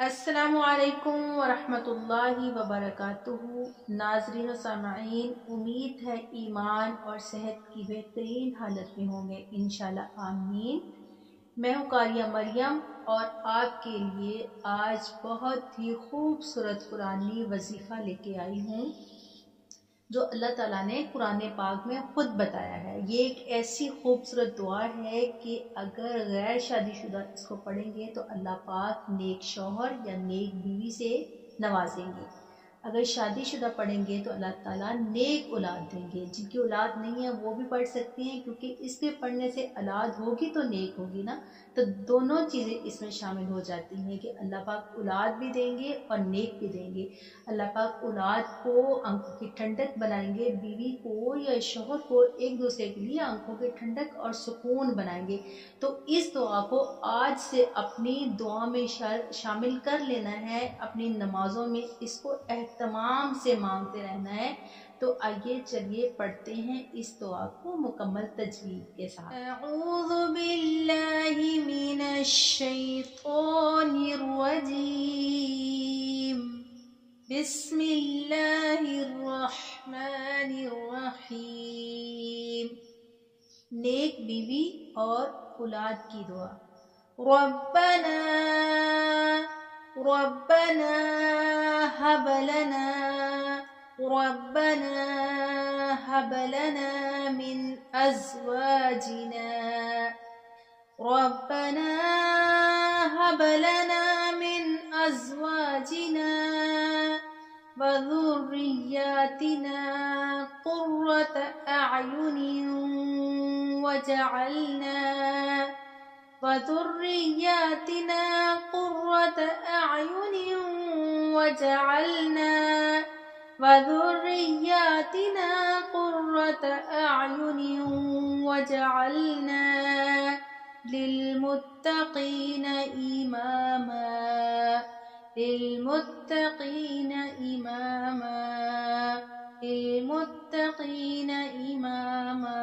السلام علیکم ورحمۃ اللہ وبرکاتہ۔ ناظرین و سامعین، امید ہے ایمان اور صحت کی بہترین حالت میں ہوں گے انشاءاللہ، آمین۔ میں ہوں قاریہ مریم اور آپ کے لیے آج بہت ہی خوبصورت قرآنی وظیفہ لے کے آئی ہوں جو اللہ تعالیٰ نے قرآن پاک میں خود بتایا ہے۔ یہ ایک ایسی خوبصورت دعا ہے کہ اگر غیر شادی شدہ اس کو پڑھیں گے تو اللہ پاک نیک شوہر یا نیک بیوی سے نوازیں گے۔ اگر شادی شدہ پڑھیں گے تو اللہ تعالیٰ نیک اولاد دیں گے۔ جن کی اولاد نہیں ہے وہ بھی پڑھ سکتے ہیں، کیونکہ اس کے پڑھنے سے اولاد ہوگی تو نیک ہوگی نا، تو دونوں چیزیں اس میں شامل ہو جاتی ہیں کہ اللہ پاک اولاد بھی دیں گے اور نیک بھی دیں گے۔ اللہ پاک اولاد کو آنکھوں کی ٹھنڈک بنائیں گے، بیوی کو یا شوہر کو ایک دوسرے کے لیے آنکھوں کی ٹھنڈک اور سکون بنائیں گے۔ تو اس دعا کو آج سے اپنی دعا میں شامل کر لینا ہے، اپنی نمازوں میں اس کو اہتمام سے مانگتے رہنا ہے۔ تو آئیے چلیے پڑھتے ہیں اس دعا کو مکمل تجوید کے ساتھ۔ اعوذ باللہ من الشیطان الرجیم، بسم اللہ الرحمن الرحیم۔ نیک بیوی اور اولاد کی دعا۔ ربنا ربنا هب لنا ربنا هب لنا من ازواجنا ربنا هب لنا من ازواجنا وذرياتنا قرة أعين وجعلنا وجعلنا للمتقين إماما للمتقين إماما